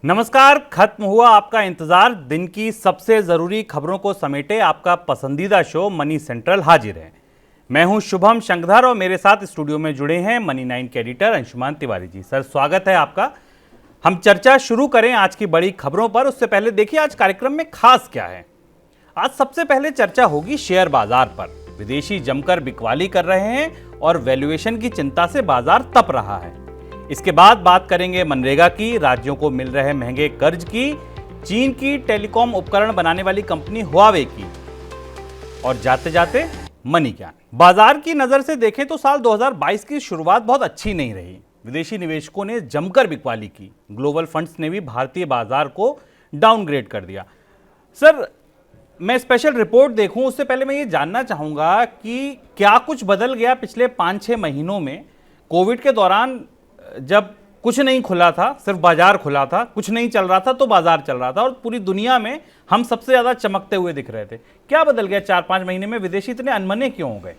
नमस्कार। खत्म हुआ आपका इंतजार। दिन की सबसे जरूरी खबरों को समेटे आपका पसंदीदा शो मनी सेंट्रल हाजिर है। मैं हूं शुभम शंखधर और मेरे साथ स्टूडियो में जुड़े हैं मनी 9 के एडिटर अंशुमान तिवारी जी। सर, स्वागत है आपका। हम चर्चा शुरू करें आज की बड़ी खबरों पर, उससे पहले देखिए आज कार्यक्रम में खास क्या है। आज सबसे पहले चर्चा होगी शेयर बाजार पर। विदेशी जमकर बिकवाली कर रहे हैं और वैल्यूएशन की चिंता से बाजार तप रहा है। इसके बाद बात करेंगे मनरेगा की, राज्यों को मिल रहे महंगे कर्ज की, चीन की टेलीकॉम उपकरण बनाने वाली कंपनी हुआवे की, और जाते जाते मनी ज्ञान। बाजार की नजर से देखें तो साल 2022 की शुरुआत बहुत अच्छी नहीं रही। विदेशी निवेशकों ने जमकर बिकवाली की। ग्लोबल फंड्स ने भी भारतीय बाजार को डाउनग्रेड कर दिया। सर, मैं स्पेशल रिपोर्ट देखूं उससे पहले मैं ये जानना चाहूंगा कि क्या कुछ बदल गया पिछले 5-6 महीनों में। कोविड के दौरान जब कुछ नहीं खुला था, सिर्फ बाजार खुला था, कुछ नहीं चल रहा था तो बाजार चल रहा था और पूरी दुनिया में हम सबसे ज्यादा चमकते हुए दिख रहे थे। क्या बदल गया 4-5 महीने में? विदेशी इतने अनमने क्यों हो गए?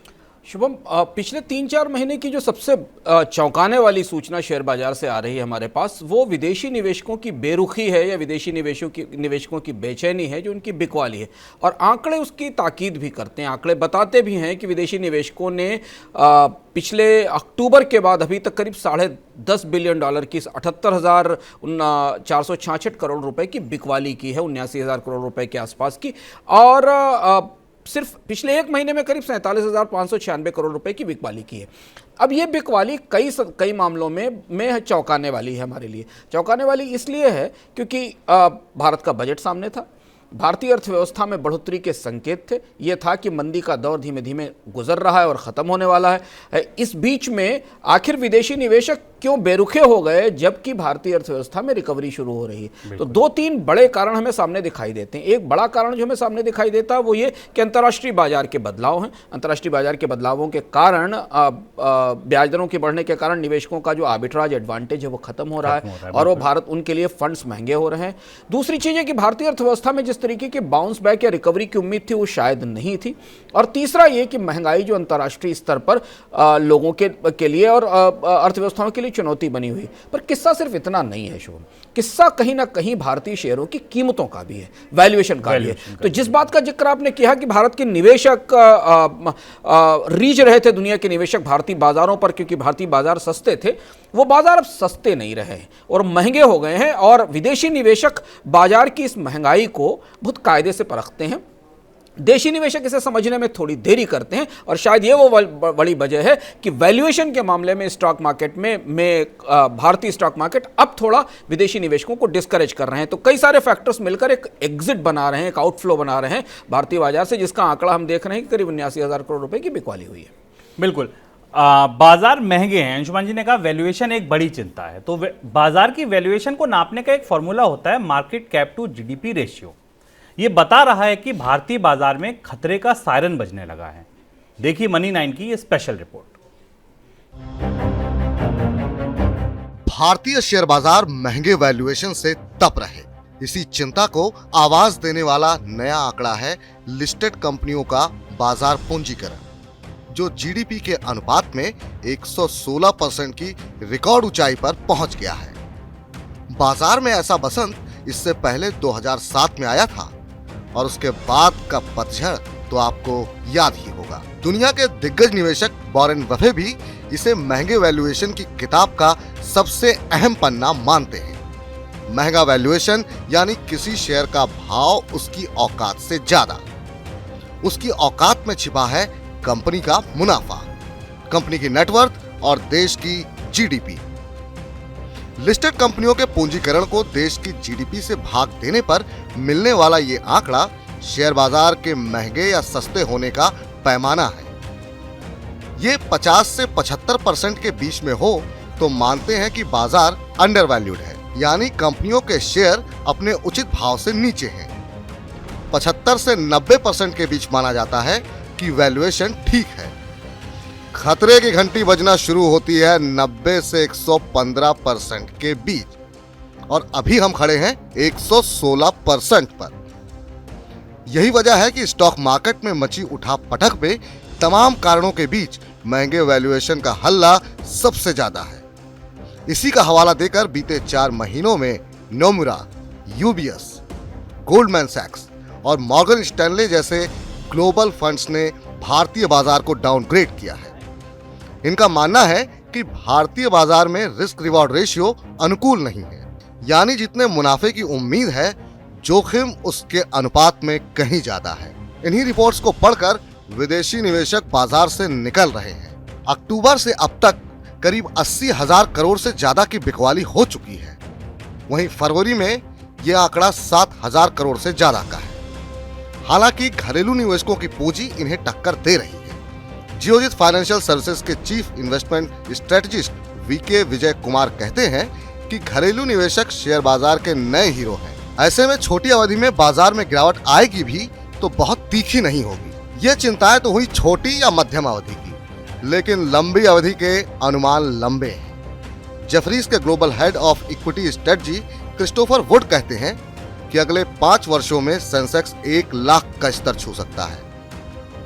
शुभम, पिछले 3-4 महीने की जो सबसे चौंकाने वाली सूचना शेयर बाजार से आ रही है हमारे पास, वो विदेशी निवेशकों की बेरुखी है या विदेशी निवेशकों की बेचैनी है, जो उनकी बिकवाली है। और आंकड़े उसकी ताकीद भी करते हैं। आंकड़े बताते भी हैं कि विदेशी निवेशकों ने पिछले अक्टूबर के बाद अभी तक करीब $10.5 बिलियन की 78,466 करोड़ रुपए की बिकवाली की है, 79,000 करोड़ रुपए के आसपास की। और सिर्फ पिछले एक महीने में करीब 47,596 करोड़ रुपए की बिकवाली की है। अब ये बिकवाली कई मामलों में चौंकाने वाली है हमारे लिए। चौंकाने वाली इसलिए है क्योंकि भारत का बजट सामने था, भारतीय अर्थव्यवस्था में बढ़ोतरी के संकेत थे। ये था कि मंदी का दौर धीमे धीमे गुजर रहा है और ख़त्म होने वाला है। इस बीच में आखिर विदेशी निवेशक क्यों बेरुखे हो गए जबकि भारतीय अर्थव्यवस्था में रिकवरी शुरू हो रही है? तो 2-3 बड़े कारण हमें सामने दिखाई देते हैं। एक बड़ा कारण जो हमें सामने दिखाई देता है वो ये कि अंतर्राष्ट्रीय बाजार के बदलाव हैं। अंतर्राष्ट्रीय बाजार के बदलावों के कारण, ब्याज दरों के बढ़ने के कारण निवेशकों का जो आर्बिट्राज एडवांटेज है वो खत्म हो रहा है और वो भारत उनके लिए फंड्स महंगे हो रहे हैं। दूसरी चीज़ है कि भारतीय अर्थव्यवस्था में जिस तरीके की बाउंस बैक या रिकवरी की उम्मीद थी वो शायद नहीं थी। और तीसरा ये कि महंगाई जो अंतर्राष्ट्रीय स्तर पर लोगों के लिए और अर्थव्यवस्थाओं के लिए चुनौती बनी हुई। पर किस्सा सिर्फ इतना नहीं है शुभम, किस्सा कहीं ना कहीं भारतीय शेयरों की कीमतों का भी है, वैल्यूएशन का भी है। तो जिस बात का जिक्र आपने किया कि भारत के निवेशक रीझ रहे थे, दुनिया के निवेशक भारतीय बाजारों पर, क्योंकि भारतीय बाजार सस्ते थे, वो बाजार अब सस्ते नहीं रहे हैं और महंगे हो गए हैं। और विदेशी निवेशक बाजार की इस महंगाई को बहुत कायदे से परखते हैं। देशी निवेशक इसे समझने में थोड़ी देरी करते हैं और शायद ये वो बड़ी वजह है कि वैल्यूएशन के मामले में स्टॉक मार्केट में भारतीय स्टॉक मार्केट अब थोड़ा विदेशी निवेशकों को डिस्करेज कर रहे हैं। तो कई सारे फैक्टर्स मिलकर एक एग्जिट बना रहे हैं, एक आउटफ्लो बना रहे हैं भारतीय बाजार से, जिसका आंकड़ा हम देख रहे हैं कि करीब 79,000 करोड़ रुपए की बिकवाली हुई है। बिल्कुल, बाजार महंगे हैं। अंशुमान जी ने कहा वैल्यूएशन एक बड़ी चिंता है। तो बाजार की वैल्यूएशन को नापने का एक फॉर्मूला होता है market cap to GDP ratio. ये बता रहा है कि भारतीय बाजार में खतरे का सायरन बजने लगा है। देखिए मनी 9 की ये स्पेशल रिपोर्ट। भारतीय शेयर बाजार महंगे वैल्यूएशन से तप रहे। इसी चिंता को आवाज देने वाला नया आंकड़ा है लिस्टेड कंपनियों का बाजार पूंजीकरण, जो जीडीपी के अनुपात में 116% की रिकॉर्ड ऊंचाई पर पहुंच गया है। बाजार में ऐसा बसंत इससे पहले 2007 में आया था और उसके बाद का पतझड़ तो आपको याद ही होगा। दुनिया के दिग्गज निवेशक वॉरेन बफे भी इसे महंगे वैल्यूएशन की किताब का सबसे अहम पन्ना मानते हैं। महंगा वैल्यूएशन यानी किसी शेयर का भाव उसकी औकात से ज्यादा। उसकी औकात में छिपा है कंपनी का मुनाफा, कंपनी की नेटवर्थ और देश की जीडीपी। लिस्टेड कंपनियों के पूंजीकरण को देश की जीडीपी से भाग देने पर मिलने वाला ये आंकड़ा शेयर बाजार के महंगे या सस्ते होने का पैमाना है। ये 50 से 75% के बीच में हो तो मानते हैं कि बाजार अंडर वैल्यूड है, यानी कंपनियों के शेयर अपने उचित भाव से नीचे हैं। 75 से 90% के बीच माना जाता है कि वैल्यूएशन ठीक है। खतरे की घंटी बजना शुरू होती है 90 से 115% के बीच और अभी हम खड़े हैं 116% पर। यही वजह है कि स्टॉक मार्केट में मची उठापटक में तमाम कारणों के बीच महंगे वैल्यूएशन का हल्ला सबसे ज्यादा है। इसी का हवाला देकर बीते 4 महीनों में नोमुरा, यूबीएस, गोल्डमैन सैक्स और मॉर्गन स्टैनले जैसे ग्लोबल फंड्स ने भारतीय बाजार को डाउनग्रेड किया है। इनका मानना है कि भारतीय बाजार में रिस्क रिवॉर्ड रेशियो अनुकूल नहीं है, यानी जितने मुनाफे की उम्मीद है जोखिम उसके अनुपात में कहीं ज्यादा है। इन्हीं रिपोर्ट्स को पढ़कर विदेशी निवेशक बाजार से निकल रहे हैं। अक्टूबर से अब तक करीब 80,000 करोड़ से ज्यादा की बिकवाली हो चुकी है। वहीं फरवरी में यह आंकड़ा 7,000 करोड़ से ज्यादा का है। हालांकि घरेलू निवेशकों की पूंजी इन्हें टक्कर दे रही है। जियोजित फाइनेंशियल सर्विसेज के chief investment strategist VK Vijay Kumar कहते हैं कि घरेलू निवेशक शेयर बाजार के नए हीरो हैं। ऐसे में छोटी अवधि में बाजार में गिरावट आएगी भी तो बहुत तीखी नहीं होगी। ये चिंताएं तो हुई छोटी या मध्यम अवधि की, लेकिन लंबी अवधि के अनुमान लंबे हैं। जेफरीज के global head of equity strategy Christopher would कहते हैं कि अगले 5 वर्षों में सेंसेक्स 1 लाख का स्तर छू सकता है।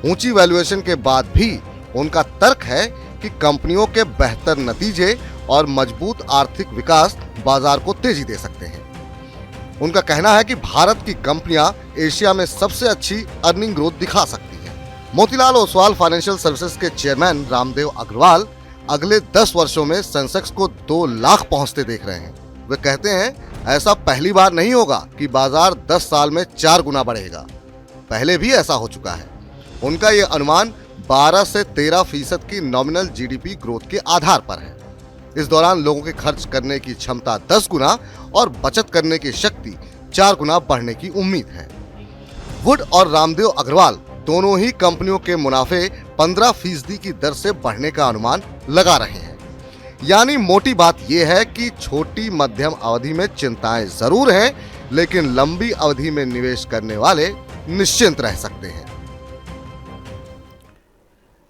ऊंची वैल्यूएशन के बाद भी उनका तर्क है कि कंपनियों के बेहतर नतीजे और मजबूत आर्थिक विकास बाजार को तेजी दे सकते हैं। उनका कहना है कि भारत की कंपनियां एशिया में सबसे अच्छी अर्निंग ग्रोथ दिखा सकती हैं। मोतीलाल ओसवाल फाइनेंशियल सर्विसेज के चेयरमैन रामदेव अग्रवाल अगले 10 वर्षों में सेंसेक्स को 2 लाख पहुंचते देख रहे हैं। वे कहते हैं ऐसा पहली बार नहीं होगा कि बाजार 10 साल में 4 गुना बढ़ेगा। पहले भी ऐसा हो चुका है। उनका ये अनुमान 12 से 13% की नॉमिनल जीडीपी ग्रोथ के आधार पर है। इस दौरान लोगों के खर्च करने की क्षमता 10 गुना और बचत करने की शक्ति 4 गुना बढ़ने की उम्मीद है। वुड और रामदेव अग्रवाल दोनों ही कंपनियों के मुनाफे 15% की दर से बढ़ने का अनुमान लगा रहे हैं। यानी मोटी बात यह है कि छोटी मध्यम अवधि में चिंताएं जरूर हैं, लेकिन लंबी अवधि में निवेश करने वाले निश्चिंत रह सकते हैं।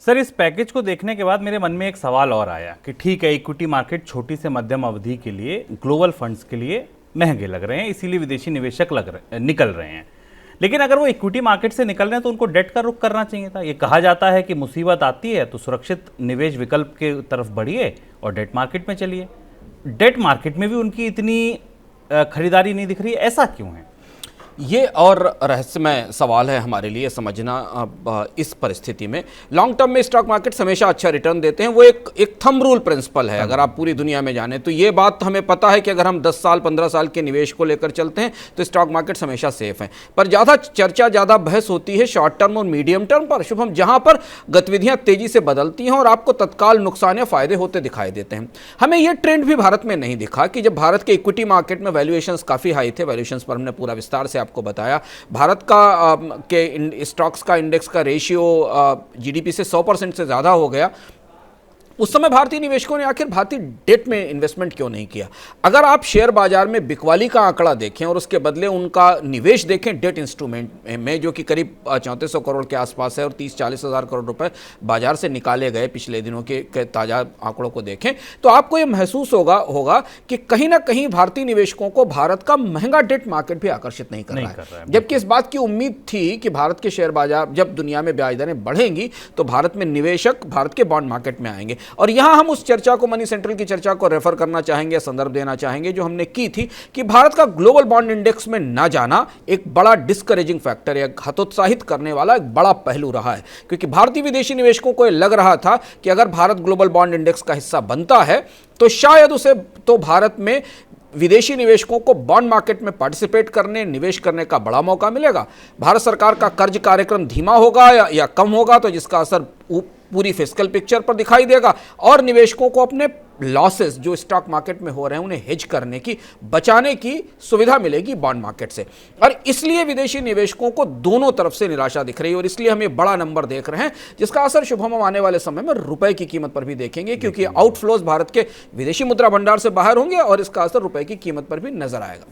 सर, इस पैकेज को देखने के बाद मेरे मन में एक सवाल और आया कि ठीक है, इक्विटी मार्केट छोटी से मध्यम अवधि के लिए ग्लोबल फंड्स के लिए महंगे लग रहे हैं, इसीलिए विदेशी निवेशक निकल रहे हैं। लेकिन अगर वो इक्विटी मार्केट से निकल रहे हैं तो उनको डेट का रुख करना चाहिए था। ये कहा जाता है कि मुसीबत आती है तो सुरक्षित निवेश विकल्प के तरफ बढ़िए और डेट मार्केट में चलिए। डेट मार्केट में भी उनकी इतनी खरीदारी नहीं दिख रही है, ऐसा क्यों है? ये और रहस्यमय सवाल है हमारे लिए समझना। इस परिस्थिति में लॉन्ग टर्म में स्टॉक मार्केट हमेशा अच्छा रिटर्न देते हैं। वो एक थंब रूल प्रिंसिपल है। अगर आप पूरी दुनिया में जाने तो ये बात हमें पता है कि अगर हम 10 साल 15 साल के निवेश को लेकर चलते हैं तो स्टॉक मार्केट हमेशा सेफ हैं। पर ज़्यादा चर्चा, ज़्यादा बहस होती है शॉर्ट टर्म और मीडियम टर्म पर, शुभम, जहाँ पर गतिविधियाँ तेजी से बदलती हैं और आपको तत्काल नुकसान या फायदे होते दिखाई देते हैं। हमें यह ट्रेंड भी भारत में नहीं दिखा कि जब भारत के इक्विटी मार्केट में वैल्यूएशंस काफ़ी हाई थे, वैल्यूएशंस पर हमने पूरा विस्तार से आपको बताया। भारत का के स्टॉक्स का इंडेक्स का रेशियो जीडीपी से 100% से ज़्यादा हो गया। उस समय भारतीय निवेशकों ने आखिर भारतीय डेट में इन्वेस्टमेंट क्यों नहीं किया? अगर आप शेयर बाजार में बिकवाली का आंकड़ा देखें और उसके बदले उनका निवेश देखें डेट इंस्ट्रूमेंट में, जो कि करीब 3400 करोड़ के आसपास है और 30-40 हज़ार करोड़ रुपए बाजार से निकाले गए पिछले दिनों के ताज़ा आंकड़ों को देखें, तो आपको यह महसूस होगा कि कहीं ना कहीं भारतीय निवेशकों को भारत का महंगा डेट मार्केट भी आकर्षित नहीं कर रहा है। जबकि इस बात की उम्मीद थी कि भारत के शेयर बाजार, जब दुनिया में ब्याज दरें बढ़ेंगी तो भारत में निवेशक भारत के बॉन्ड मार्केट में आएंगे। और यहां हम उस चर्चा को, मनी सेंट्रल की चर्चा को रेफर करना चाहेंगे, संदर्भ देना चाहेंगे जो हमने की थी कि भारत का ग्लोबल बॉन्ड इंडेक्स में ना जाना एक बड़ा डिस्करेजिंग फैक्टर या हतोत्साहित करने वाला एक बड़ा पहलू रहा है। क्योंकि भारतीय विदेशी निवेशकों को यह लग रहा था कि अगर भारत ग्लोबल बॉन्ड इंडेक्स का हिस्सा बनता है तो शायद उसे तो भारत में विदेशी निवेशकों को बॉन्ड मार्केट में पार्टिसिपेट करने, निवेश करने का बड़ा मौका मिलेगा। भारत सरकार का कर्ज कार्यक्रम धीमा होगा या कम होगा तो जिसका असर पूरी फिस्कल पिक्चर पर दिखाई देगा और निवेशकों को अपने लॉसेस जो स्टॉक मार्केट में हो रहे हैं उन्हें हेज करने की, बचाने की सुविधा मिलेगी बॉन्ड मार्केट से। और इसलिए विदेशी निवेशकों को दोनों तरफ से निराशा दिख रही है और इसलिए हम ये बड़ा नंबर देख रहे हैं जिसका असर शुभम हम आने वाले समय में रुपए की कीमत पर भी देखेंगे, क्योंकि आउटफ्लोज भारत के विदेशी मुद्रा भंडार से बाहर होंगे और इसका असर रुपए की कीमत पर भी नजर आएगा।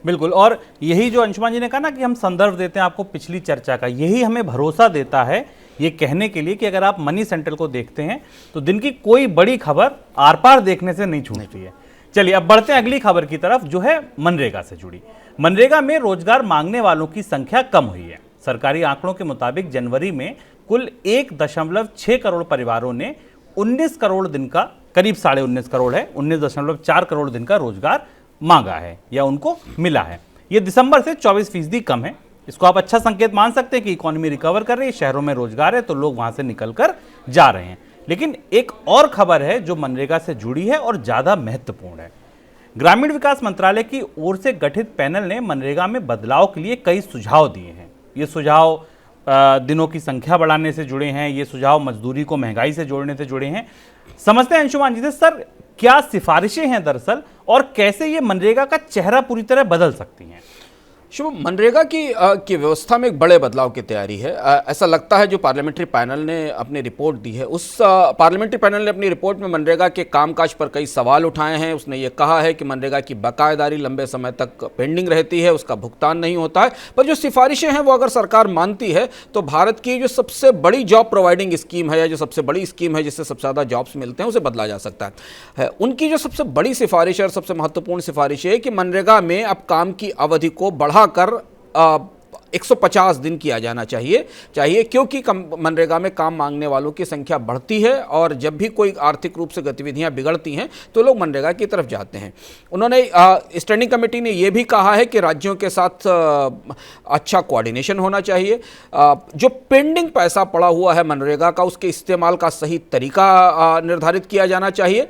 बिल्कुल, और यही जो अंशुमान जी ने कहा ना कि हम संदर्भ देते हैं आपको पिछली चर्चा का, यही हमें भरोसा देता है ये कहने के लिए कि अगर आप मनी सेंट्रल को देखते हैं तो दिन की कोई बड़ी खबर आर पार देखने से नहीं छूटती है। चलिए अब बढ़ते हैं अगली खबर की तरफ जो है मनरेगा से जुड़ी। मनरेगा में रोजगार मांगने वालों की संख्या कम हुई है। सरकारी आंकड़ों के मुताबिक जनवरी में कुल 1.6 करोड़ परिवारों ने 19 करोड़ दिन का, करीब 19.5 करोड़ है, 19.4 करोड़ दिन का रोजगार मांगा है या उनको मिला है। ये दिसंबर से 24% कम है। इसको आप अच्छा संकेत मान सकते हैं कि इकोनॉमी रिकवर कर रही है, शहरों में रोजगार है तो लोग वहां से निकलकर जा रहे हैं। लेकिन एक और खबर है जो मनरेगा से जुड़ी है और ज्यादा महत्वपूर्ण है। ग्रामीण विकास मंत्रालय की ओर से गठित पैनल ने मनरेगा में बदलाव के लिए कई सुझाव दिए हैं। ये सुझाव दिनों की संख्या बढ़ाने से जुड़े हैं, ये सुझाव मजदूरी को महंगाई से जोड़ने से जुड़े हैं। समझते हैं अंशुमान जी से, सर क्या सिफारिशें हैं दरअसल और कैसे ये मनरेगा का चेहरा पूरी तरह बदल सकती हैं? शुभ, मनरेगा की व्यवस्था में एक बड़े बदलाव की तैयारी है। ऐसा लगता है जो पार्लियामेंट्री पैनल ने अपनी रिपोर्ट दी है, उस पार्लियामेंट्री पैनल ने अपनी रिपोर्ट में मनरेगा के कामकाज पर कई सवाल उठाए हैं। उसने ये कहा है कि मनरेगा की बकायेदारी लंबे समय तक पेंडिंग रहती है, उसका भुगतान नहीं होता है। पर जो सिफारिशें हैं वो अगर सरकार मानती है तो भारत की जो सबसे बड़ी जॉब प्रोवाइडिंग स्कीम है या जो सबसे बड़ी स्कीम है जिससे सबसे ज़्यादा जॉब्स मिलते हैं उसे बदला जा सकता है। उनकी जो सबसे बड़ी सिफारिश और सबसे महत्वपूर्ण सिफारिश है कि मनरेगा में अब काम की अवधि को बढ़ाकर 150 दिन किया जाना चाहिए क्योंकि मनरेगा में काम मांगने वालों की संख्या बढ़ती है और जब भी कोई आर्थिक रूप से गतिविधियां बिगड़ती हैं तो लोग मनरेगा की तरफ जाते हैं। उन्होंने स्टैंडिंग कमेटी ने यह भी कहा है कि राज्यों के साथ अच्छा कोऑर्डिनेशन होना चाहिए। जो पेंडिंग पैसा पड़ा हुआ है मनरेगा का उसके इस्तेमाल का सही तरीका निर्धारित किया जाना चाहिए।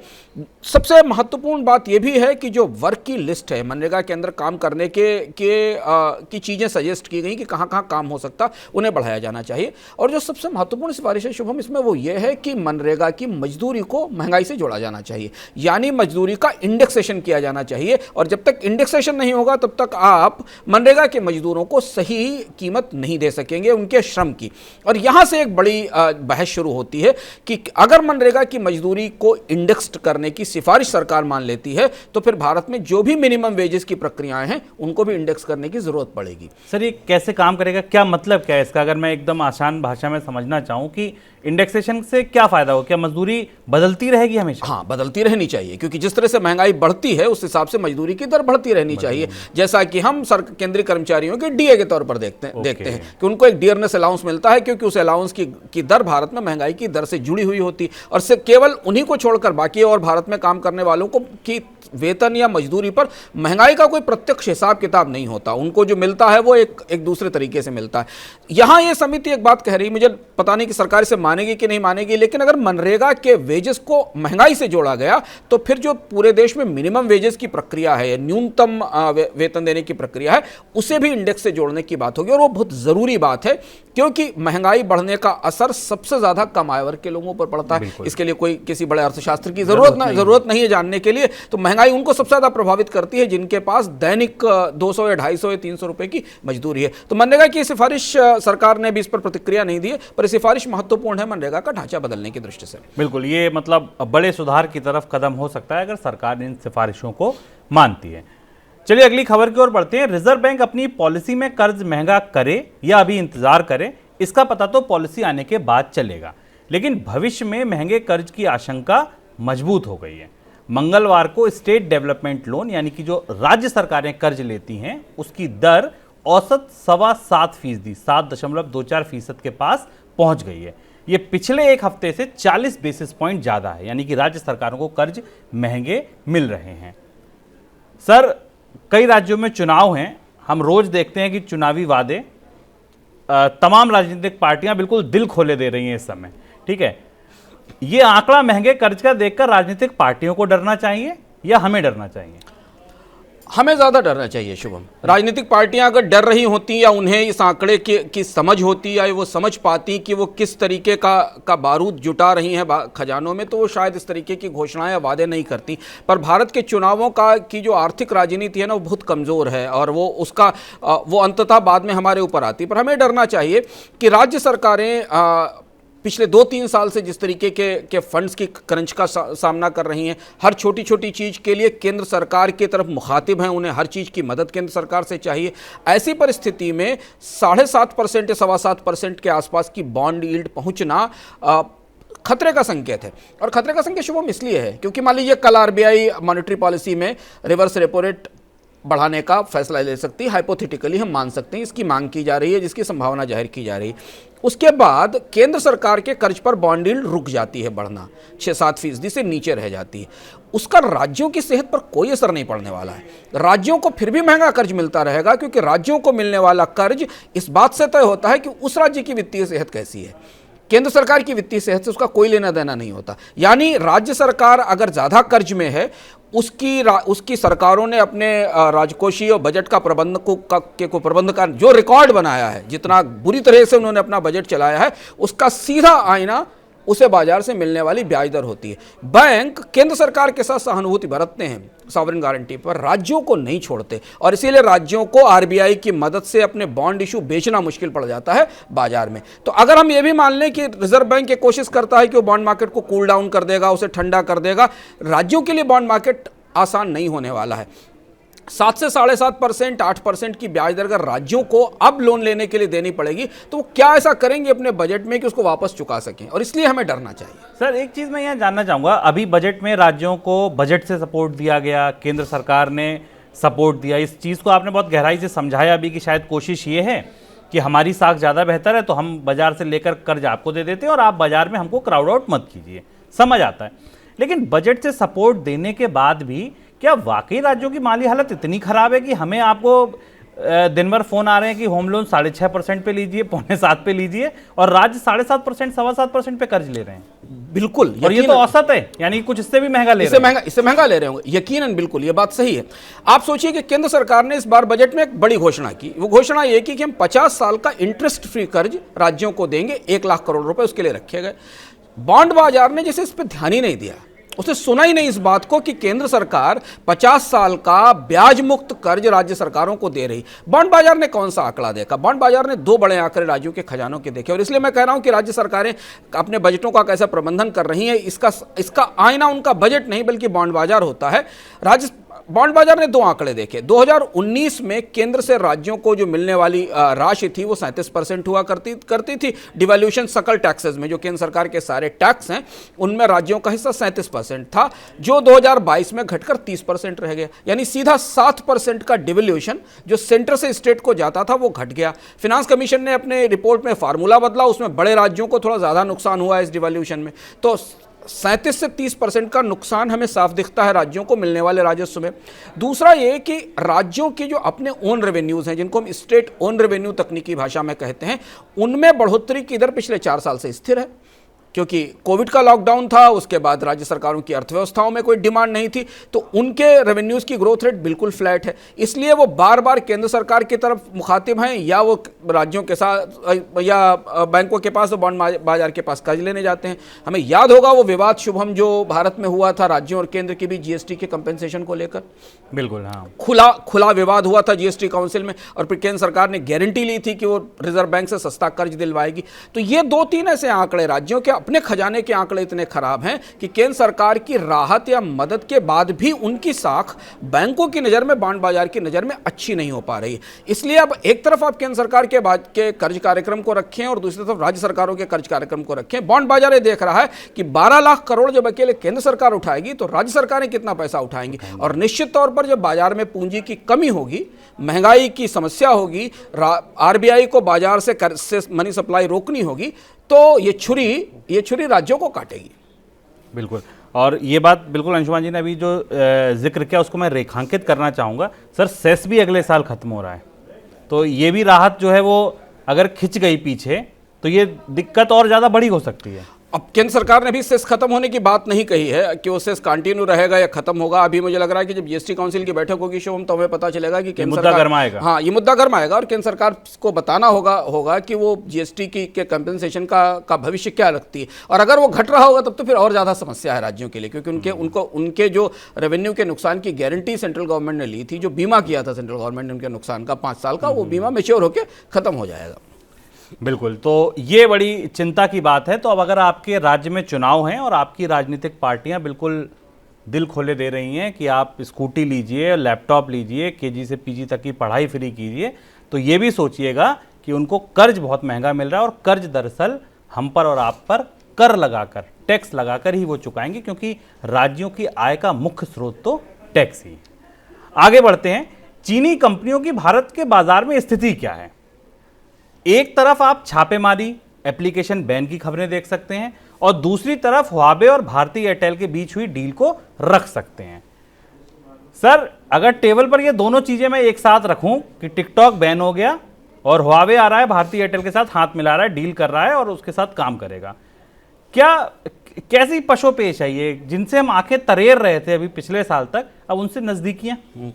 सबसे महत्वपूर्ण बात यह भी है कि जो वर्क की लिस्ट है मनरेगा के अंदर काम करने की चीज़ें सजेस्ट की गई कि कहाँ कहाँ काम हो सकता उन्हें बढ़ाया जाना चाहिए। और जो सबसे महत्वपूर्ण सिफारिश है शुभम इसमें वो ये है कि मनरेगा की मजदूरी को महंगाई से जोड़ा जाना चाहिए, यानी मजदूरी का इंडेक्सेशन किया जाना चाहिए। और जब तक इंडेक्सेशन नहीं होगा तब तक आप मनरेगा के मजदूरों को सही कीमत नहीं दे सकेंगे उनके श्रम की। और यहाँ से एक बड़ी बहस शुरू होती है कि अगर मनरेगा की मजदूरी को इंडेक्स्ड करने की सिफारिश सरकार मान लेती है तो फिर भारत में जो भी मिनिमम वेजेस की प्रक्रियाएं हैं उनको भी इंडेक्स करने की जरूरत पड़ेगी। सर ये कैसे काम करेगा, क्या मतलब क्या है इसका? अगर मैं एकदम आसान भाषा में समझना चाहूं कि इंडेक्सेशन से क्या फायदा हो, क्या मजदूरी बदलती रहेगी हमेशा? हाँ, बदलती रहनी चाहिए क्योंकि जिस तरह से महंगाई बढ़ती है उस हिसाब से मजदूरी की दर बढ़ती रहनी चाहिए। जैसा कि हम केंद्रीय कर्मचारियों के डीए के तौर पर देखते हैं कि उनको एक डियरनेस अलाउंस मिलता है क्योंकि उस अलाउंस की दर भारत में महंगाई की दर से जुड़ी हुई होती और सिर्फ केवल उन्हीं को छोड़कर बाकी और भारत में काम करने वालों को की वेतन या मजदूरी पर महंगाई का कोई प्रत्यक्ष हिसाब किताब नहीं होता। उनको जो मिलता है वो एक दूसरे तरीके से मिलता है। यहां ये समिति एक बात कह रही, मुझे पता नहीं कि सरकार इसे मानेगी कि नहीं मानेगी, लेकिन अगर मनरेगा के वेजेस को महंगाई से जोड़ा गया तो फिर जो पूरे देश में मिनिमम वेजेस की प्रक्रिया है, न्यूनतम वेतन देने की प्रक्रिया है, उसे भी इंडेक्स से जोड़ने की बात होगी। और वो बहुत जरूरी बात है क्योंकि महंगाई बढ़ने का असर सबसे ज्यादा कम आय वर्ग के लोगों पर पड़ता है। इसके लिए कोई किसी बड़े अर्थशास्त्र की जरूरत नहीं है जानने के लिए। तो महंगाई उनको सबसे ज्यादा प्रभावित करती है जिनके पास दैनिक 200 या 250 या 300 रुपए की मजदूरी है। तो मनरेगा की सिफारिश सरकार ने भी इस पर प्रतिक्रिया नहीं दी है, पर सिफारिश महत्वपूर्ण है मनरेगा का ढांचा बदलने की दृष्टि से। बिल्कुल, ये मतलब बड़े सुधार की तरफ कदम हो सकता है अगर सरकार इन सिफारिशों को मानती है। चलिए अगली खबर की ओर बढ़ते हैं। रिजर्व बैंक अपनी पॉलिसी में कर्ज महंगा करे या अभी इंतजार करे, इसका पता तो पॉलिसी आने के बाद चलेगा, लेकिन भविष्य में महंगे कर्ज की आशंका मजबूत हो गई है। मंगलवार को स्टेट डेवलपमेंट लोन यानी कि जो राज्य सरकारें कर्ज लेती हैं उसकी दर औसत 7.25%, 7.24% के पास पहुंच गई है। ये पिछले एक हफ्ते से 40 बेसिस पॉइंट ज्यादा है, यानी कि राज्य सरकारों को कर्ज महंगे मिल रहे हैं। सर कई राज्यों में चुनाव हैं, हम रोज देखते हैं कि चुनावी वादे तमाम राजनीतिक पार्टियां बिल्कुल दिल खोले दे रही हैं इस समय, ठीक है। ये आंकड़ा महंगे कर्ज का देखकर राजनीतिक पार्टियों को डरना चाहिए या हमें डरना चाहिए? हमें ज्यादा डरना चाहिए शुभम। राजनीतिक पार्टियां अगर डर रही होती या उन्हें इस आंकड़े की समझ होती या वो समझ पाती कि वो किस तरीके का बारूद जुटा रही हैं खजानों में, तो वो शायद इस तरीके की घोषणाएं या वादे नहीं करती। पर भारत के चुनावों की जो आर्थिक राजनीति है ना वो बहुत कमजोर है और वो अंततः बाद में हमारे ऊपर आती। पर हमें डरना चाहिए कि राज्य सरकारें पिछले 2-3 साल से जिस तरीके के फंड्स की क्रंच का सामना कर रही हैं, हर छोटी छोटी चीज़ के लिए केंद्र सरकार की तरफ मुखातिब हैं, उन्हें हर चीज़ की मदद केंद्र सरकार से चाहिए। ऐसी परिस्थिति में 7.5% या 7.25% के आसपास की बॉन्ड यील्ड पहुंचना खतरे का संकेत है। और खतरे का संकेत शुभम इसलिए है क्योंकि मान लीजिए कल आरबीआई मॉनेटरी पॉलिसी में रिवर्स रेपो रेट बढ़ाने का फैसला ले सकती है। हाइपोथेटिकली हम मान सकते हैं, इसकी मांग की जा रही है, जिसकी संभावना जाहिर की जा रही है। उसके बाद केंद्र सरकार के कर्ज पर बॉन्ड यील्ड रुक जाती है बढ़ना, 6-7% से नीचे रह जाती है। उसका राज्यों की सेहत पर कोई असर नहीं पड़ने वाला है। राज्यों को फिर भी महंगा कर्ज मिलता रहेगा, क्योंकि राज्यों को मिलने वाला कर्ज इस बात से तय होता है कि उस राज्य की वित्तीय सेहत कैसी है। केंद्र सरकार की वित्तीय सेहत से उसका कोई लेना देना नहीं होता। यानी राज्य सरकार अगर ज़्यादा कर्ज में है, उसकी सरकारों ने अपने राजकोषीय और बजट का प्रबंध का जो रिकॉर्ड बनाया है, जितना बुरी तरह से उन्होंने अपना बजट चलाया है, उसका सीधा आईना उसे बाजार से मिलने वाली ब्याज दर होती है। बैंक केंद्र सरकार के साथ सहानुभूति बरतते हैं सॉवरेन गारंटी पर, राज्यों को नहीं छोड़ते, और इसीलिए राज्यों को आरबीआई की मदद से अपने बॉन्ड इशू बेचना मुश्किल पड़ जाता है बाजार में। तो अगर हम ये भी मान लें कि रिजर्व बैंक ये कोशिश करता है कि वो बॉन्ड मार्केट को कूल डाउन कर देगा, उसे ठंडा कर देगा, राज्यों के लिए बॉन्ड मार्केट आसान नहीं होने वाला है। 7 से 7.5%, 8% की ब्याज दर अगर राज्यों को अब लोन लेने के लिए देनी पड़ेगी, तो वो क्या ऐसा करेंगे अपने बजट में कि उसको वापस चुका सकें, और इसलिए हमें डरना चाहिए। सर, एक चीज़ मैं यहाँ जानना चाहूँगा, अभी बजट में राज्यों को बजट से सपोर्ट दिया गया, केंद्र सरकार ने सपोर्ट दिया, इस चीज़ को आपने बहुत गहराई से समझाया अभी कि शायद कोशिश ये है कि हमारी साख ज़्यादा बेहतर है, तो हम बाजार से लेकर कर्ज आपको दे देते हैं और आप बाजार में हमको क्राउड आउट मत कीजिए, समझ आता है। लेकिन बजट से सपोर्ट देने के बाद भी क्या वाकई राज्यों की माली हालत इतनी खराब है कि हमें आपको दिन भर फोन आ रहे हैं कि होम लोन 6.5% पे लीजिए, 6.25% पे लीजिए, और राज्य 7.5%, 7.25% पे कर्ज ले रहे हैं? बिल्कुल, और ये तो औसत है, यानी कुछ इससे भी महंगा ले रहे हैं। इससे महंगा ले रहे होंगे, यकीनन, बिल्कुल, ये बात सही है। आप सोचिए कि केंद्र सरकार ने इस बार बजट में एक बड़ी घोषणा की। वो घोषणा ये की कि हम 50 साल का इंटरेस्ट फ्री कर्ज राज्यों को देंगे, 1 लाख करोड़ रुपए उसके लिए रखे गए। बॉन्ड बाजार ने जैसे इस पर ध्यान ही नहीं दिया, उसने सुना ही नहीं इस बात को कि केंद्र सरकार 50 साल का ब्याज मुक्त कर्ज राज्य सरकारों को दे रही। बॉन्ड बाजार ने कौन सा आंकड़ा देखा? बॉन्ड बाजार ने 2 बड़े आंकड़े राज्यों के खजानों के देखे, और इसलिए मैं कह रहा हूं कि राज्य सरकारें अपने बजटों का कैसा प्रबंधन कर रही हैं, इसका आईना उनका बजट नहीं बल्कि बॉन्ड बाजार होता है। बॉन्ड बाजार ने 2 आंकड़े देखे। 2019 में केंद्र से राज्यों को जो मिलने वाली राशि थी वो 37% हुआ करती थी। डिवैल्यूएशन सकल टैक्सेस में, जो केंद्र सरकार के सारे टैक्स हैं, उनमें राज्यों का हिस्सा 37% था, जो 2022 में घटकर 30% रह गया। यानी सीधा 7% का डिवैल्यूएशन जो सेंटर से स्टेट को जाता था वो घट गया। फिनांस कमीशन ने अपने रिपोर्ट में फार्मूला बदला, उसमें बड़े राज्यों को थोड़ा ज्यादा नुकसान हुआ है इस डिवैल्यूएशन में। तो 37 से 30% का नुकसान हमें साफ दिखता है राज्यों को मिलने वाले राजस्व में। दूसरा ये कि राज्यों के जो अपने ओन रेवेन्यूज हैं, जिनको हम स्टेट ओन रेवेन्यू तकनीकी भाषा में कहते हैं, उनमें बढ़ोतरी की दर पिछले 4 साल से स्थिर है, क्योंकि कोविड का लॉकडाउन था, उसके बाद राज्य सरकारों की अर्थव्यवस्थाओं में कोई डिमांड नहीं थी, तो उनके रेवेन्यूज़ की ग्रोथ रेट बिल्कुल फ्लैट है। इसलिए वो बार बार केंद्र सरकार की तरफ मुखातिब हैं, या वो राज्यों के साथ या बैंकों के पास, बॉन्ड बाजार के पास कर्ज लेने जाते हैं। हमें याद होगा वो विवाद शुभम जो भारत में हुआ था राज्यों और केंद्र के बीच जीएसटी के कंपेंसेशन को लेकर। बिल्कुल, हाँ, खुला विवाद हुआ था जीएसटी काउंसिल में, और फिर केंद्र सरकार ने गारंटी ली थी कि वो रिजर्व बैंक से सस्ता कर्ज दिलवाएगी। तो ये 2-3 ऐसे आंकड़े राज्यों के अपने खजाने के आंकड़े इतने खराब हैं कि केंद्र सरकार की राहत या मदद के बाद भी उनकी साख बैंकों की नज़र में, बॉन्ड बाजार की नज़र में अच्छी नहीं हो पा रही। इसलिए अब एक तरफ आप केंद्र सरकार के कर्ज कार्यक्रम को रखें और दूसरी तरफ राज्य सरकारों के कर्ज कार्यक्रम को रखें। बॉन्ड बाजार ये देख रहा है कि 12 लाख करोड़ जब अकेले केंद्र सरकार उठाएगी तो राज्य सरकारें कितना पैसा उठाएंगी, और निश्चित तौर पर जब बाजार में पूंजी की कमी होगी, महंगाई की समस्या होगी, आरबीआई को बाजार से मनी सप्लाई रोकनी होगी, तो ये छुरी राज्यों को काटेगी। बिल्कुल, और ये बात बिल्कुल अंशुमान जी ने अभी जो जिक्र किया उसको मैं रेखांकित करना चाहूँगा। सर, सेस भी अगले साल खत्म हो रहा है, तो ये भी राहत जो है वो अगर खिंच गई पीछे तो ये दिक्कत और ज़्यादा बड़ी हो सकती है। अब केंद्र सरकार ने भी सेस खत्म होने की बात नहीं कही है कि वो सेस कंटिन्यू रहेगा या खत्म होगा। अभी मुझे लग रहा है कि जब जीएसटी काउंसिल की बैठक होगी शुभम, तो हमें पता चलेगा कि केंद्र सरकार गरमाएगा। हाँ, ये मुद्दा गरमाएगा, और केंद्र सरकार को बताना होगा कि वो जीएसटी के कंपेंसेशन का भविष्य क्या रखती है। और अगर वो घट रहा होगा तब तो फिर और ज़्यादा समस्या है राज्यों के लिए, क्योंकि उनके जो रेवेन्यू के नुकसान की गारंटी सेंट्रल गवर्नमेंट ने ली थी, जो बीमा किया था सेंट्रल गवर्नमेंट ने उनके नुकसान का 5 साल का, वो बीमा मैच्योर होकर खत्म हो जाएगा। बिल्कुल, तो ये बड़ी चिंता की बात है। तो अब अगर आपके राज्य में चुनाव हैं और आपकी राजनीतिक पार्टियां बिल्कुल दिल खोले दे रही हैं कि आप स्कूटी लीजिए, लैपटॉप लीजिए, केजी से पीजी तक की पढ़ाई फ्री कीजिए, तो ये भी सोचिएगा कि उनको कर्ज बहुत महंगा मिल रहा है, और कर्ज दरअसल हम पर और आप पर कर लगाकर, टैक्स लगाकर ही वो चुकाएंगे, क्योंकि राज्यों की आय का मुख्य स्रोत तो टैक्स ही। आगे बढ़ते हैं। चीनी कंपनियों की भारत के बाजार में स्थिति क्या है। एक तरफ आप छापेमारी, एप्लीकेशन बैन की खबरें देख सकते हैं और दूसरी तरफ हुआवे और भारती एयरटेल के बीच हुई डील को रख सकते हैं। सर, अगर टेबल पर ये दोनों चीजें मैं एक साथ रखूं कि टिकटॉक बैन हो गया और हुआवे आ रहा है, भारती एयरटेल के साथ हाथ मिला रहा है, डील कर रहा है और उसके साथ काम करेगा, क्या कैसी पशोपेश है ये जिनसे हम आंखें तरेर रहे थे अभी पिछले साल तक, अब उनसे नजदीकियां।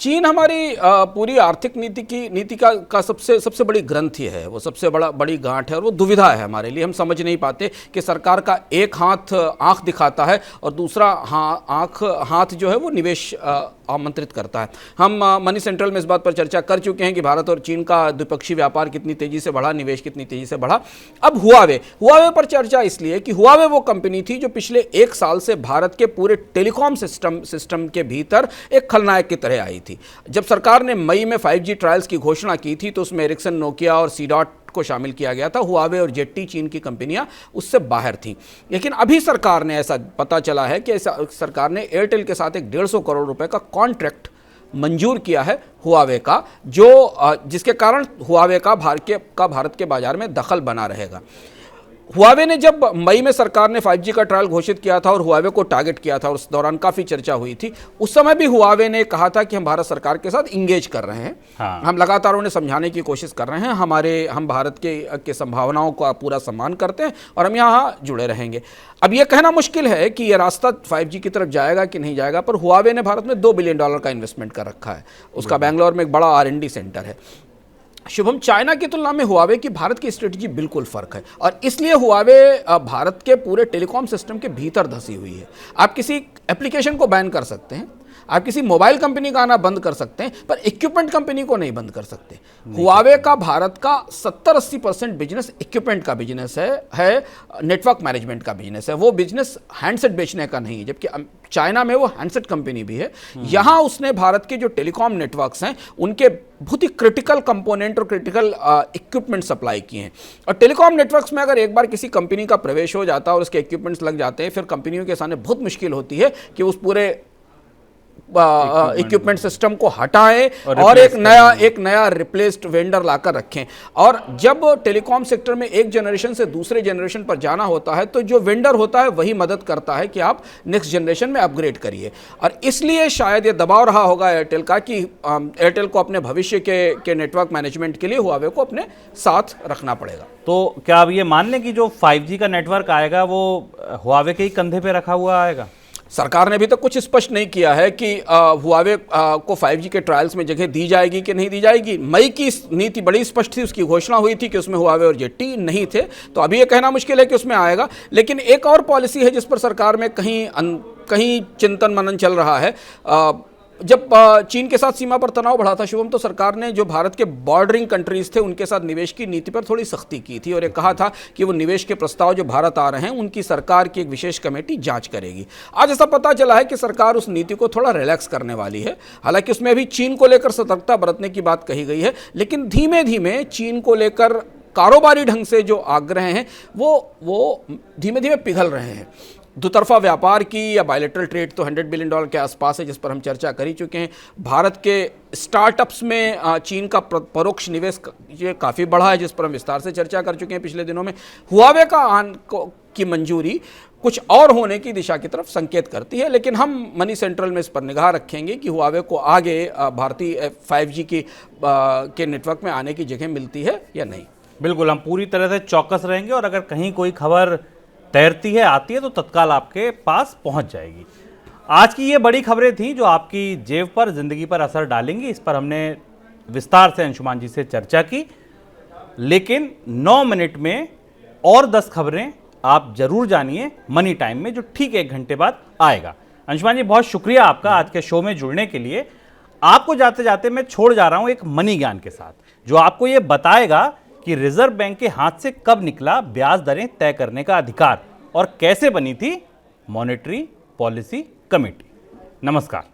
चीन हमारी पूरी आर्थिक नीति का सबसे बड़ी ग्रंथि है, वो सबसे बड़ी गांठ है और वो दुविधा है हमारे लिए। हम समझ नहीं पाते कि सरकार का एक हाथ आंख दिखाता है और दूसरा हाथ जो है वो निवेश आमंत्रित करता है। हम मनी सेंट्रल में इस बात पर चर्चा कर चुके हैं कि भारत और चीन का द्विपक्षीय व्यापार कितनी तेजी से बढ़ा, निवेश कितनी तेजी से बढ़ा। अब हुआवे पर चर्चा इसलिए कि हुआवे वो कंपनी थी जो पिछले एक साल से भारत के पूरे टेलीकॉम सिस्टम के भीतर एक खलनायक की तरह आई थी। जब सरकार ने मई में 5G ट्रायल्स की घोषणा की थी तो उसमें एरिक्सन, नोकिया और C-Dot को शामिल किया गया था। हुआवे और जेट्टी चीन की कंपनियां उससे बाहर थी। लेकिन अभी सरकार ने, ऐसा पता चला है कि सरकार ने एयरटेल के साथ एक 150 करोड़ रुपए का कॉन्ट्रैक्ट मंजूर किया है हुआवे का, जिसके कारण हुआवे का भारत के बाजार में दखल बना रहेगा। हुआवे ने जब मई में सरकार ने 5G का ट्रायल घोषित किया था और हुआवे को टारगेट किया था और उस दौरान काफ़ी चर्चा हुई थी, उस समय भी हुआवे ने कहा था कि हम भारत सरकार के साथ इंगेज कर रहे हैं। हाँ। हम लगातार उन्हें समझाने की कोशिश कर रहे हैं, हम भारत के संभावनाओं का पूरा सम्मान करते हैं और हम यहाँ जुड़े रहेंगे। अब यह कहना मुश्किल है कि यह रास्ता 5G की तरफ जाएगा कि नहीं जाएगा, पर हुआवे ने भारत में $2 बिलियन का इन्वेस्टमेंट कर रखा है। उसका बेंगलोर में एक बड़ा R&D सेंटर है। शुभम, चाइना की तुलना में हुआवे की भारत की स्ट्रेटजी बिल्कुल फर्क है और इसलिए हुआवे भारत के पूरे टेलीकॉम सिस्टम के भीतर धसी हुई है। आप किसी एप्लीकेशन को बैन कर सकते हैं, आप किसी मोबाइल कंपनी का आना बंद कर सकते हैं, पर इक्विपमेंट कंपनी को नहीं बंद कर सकते। हुआवे का भारत का 70-80% बिजनेस इक्विपमेंट का बिजनेस है, नेटवर्क मैनेजमेंट का बिजनेस है। वो बिजनेस हैंडसेट बेचने का नहीं है, जबकि चाइना में वो हैंडसेट कंपनी भी है। यहाँ उसने भारत के जो टेलीकॉम नेटवर्क्स हैं उनके बहुत ही क्रिटिकल कंपोनेंट और क्रिटिकल इक्विपमेंट सप्लाई किए हैं। और टेलीकॉम नेटवर्क्स में अगर एक बार किसी कंपनी का प्रवेश हो जाता है और उसके इक्विपमेंट्स लग जाते हैं, फिर कंपनियों के सामने बहुत मुश्किल होती है कि उस पूरे इक्विपमेंट सिस्टम को हटाएं और एक नया रिप्लेस्ड वेंडर लाकर रखें। और जब टेलीकॉम सेक्टर में एक जनरेशन से दूसरे जनरेशन पर जाना होता है तो जो वेंडर होता है वही मदद करता है कि आप नेक्स्ट जनरेशन में अपग्रेड करिए। और इसलिए शायद ये दबाव रहा होगा एयरटेल का कि एयरटेल को अपने भविष्य के नेटवर्क मैनेजमेंट के लिए हुआवे को अपने साथ रखना पड़ेगा। तो क्या आप ये मान लें कि जो 5G का नेटवर्क आएगा वो हुआवे के ही कंधे पे रखा हुआ आएगा? सरकार ने अभी तक कुछ स्पष्ट नहीं किया है कि हुआवे को 5G के ट्रायल्स में जगह दी जाएगी कि नहीं दी जाएगी। मई की नीति बड़ी स्पष्ट थी, उसकी घोषणा हुई थी कि उसमें हुआवे और जेट्टी नहीं थे, तो अभी ये कहना मुश्किल है कि उसमें आएगा। लेकिन एक और पॉलिसी है जिस पर सरकार में कहीं चिंतन मनन चल रहा है। जब चीन के साथ सीमा पर तनाव बढ़ा था शुभम, तो सरकार ने जो भारत के बॉर्डरिंग कंट्रीज थे उनके साथ निवेश की नीति पर थोड़ी सख्ती की थी और ये कहा था कि वो निवेश के प्रस्ताव जो भारत आ रहे हैं उनकी सरकार की एक विशेष कमेटी जांच करेगी। आज ऐसा पता चला है कि सरकार उस नीति को थोड़ा रिलैक्स करने वाली है। हालांकि उसमें अभी चीन को लेकर सतर्कता बरतने की बात कही गई है, लेकिन धीमे धीमे चीन को लेकर कारोबारी ढंग से जो आग्रह हैं वो धीमे धीमे पिघल रहे हैं। दुतरफा व्यापार की या बायलैटरल ट्रेड तो $100 बिलियन के आसपास है, जिस पर हम चर्चा कर ही चुके हैं। भारत के स्टार्टअप्स में चीन का परोक्ष निवेश ये काफ़ी बढ़ा है, जिस पर हम विस्तार से चर्चा कर चुके हैं पिछले दिनों में। हुआवे की मंजूरी कुछ और होने की दिशा की तरफ संकेत करती है, लेकिन हम मनी सेंट्रल में इस पर निगाह रखेंगे कि हुआवे को आगे भारतीय 5G के नेटवर्क में आने की जगह मिलती है या नहीं। बिल्कुल, हम पूरी तरह से चौकस रहेंगे और अगर कहीं कोई खबर तैरती है, आती है, तो तत्काल आपके पास पहुंच जाएगी। आज की ये बड़ी खबरें थी जो आपकी जेब पर, जिंदगी पर असर डालेंगी। इस पर हमने विस्तार से अंशुमान जी से चर्चा की, लेकिन 9 मिनट में और 10 खबरें आप जरूर जानिए मनी टाइम में, जो ठीक 1 घंटे बाद आएगा। अंशुमान जी, बहुत शुक्रिया आपका आज के शो में जुड़ने के लिए। आपको जाते जाते मैं छोड़ जा रहा हूं एक मनी ज्ञान के साथ, जो आपको ये बताएगा कि रिजर्व बैंक के हाथ से कब निकला ब्याज दरें तय करने का अधिकार और कैसे बनी थी मॉनेटरी पॉलिसी कमेटी। नमस्कार।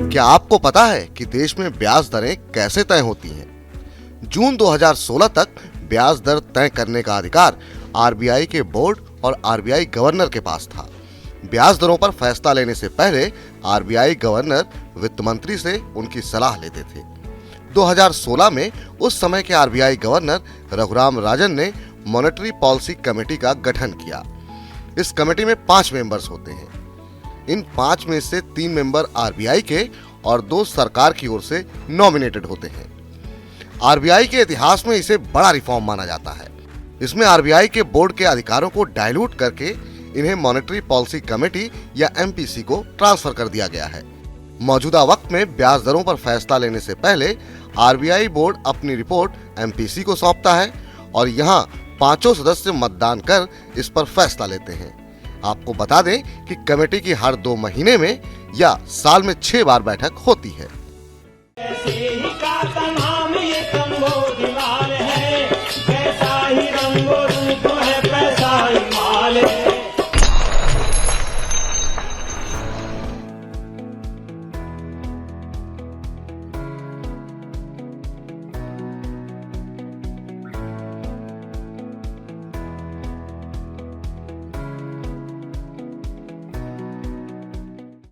क्या आपको पता है कि देश में ब्याज दरें कैसे तय होती हैं? जून 2016 तक ब्याज दर तय करने का अधिकार आरबीआई के बोर्ड और आरबीआई गवर्नर के पास था। ब्याज दरों पर फैसला लेने से पहले आरबीआई गवर्नर वित्त मंत्री से उनकी सलाह लेते थे। 2016 में उस समय के आरबीआई गवर्नर रघुराम राजन ने मॉनेटरी पॉलिसी कमेटी का गठन किया। इस कमेटी में 5 मेंबर्स होते हैं। इन 5 में से 3 मेंबर आरबीआई के और 2 सरकार की ओर से नॉमिनेटेड होते हैं। आरबीआई के इतिहास में इसे बड़ा रिफॉर्म माना जाता है। इसमें आरबीआई के बोर्ड के अधिकारों को डाइल्यूट करके इन्हें मॉनेटरी पॉलिसी कमेटी या एमपीसी को ट्रांसफर कर दिया गया है। मौजूदा वक्त में ब्याज दरों पर फैसला लेने से पहले आरबीआई बोर्ड अपनी रिपोर्ट एमपीसी को सौंपता है और यहाँ 5 सदस्य मतदान कर इस पर फैसला लेते हैं। आपको बता दें कि कमेटी की हर 2 महीने में या साल में 6 बार बैठक होती है।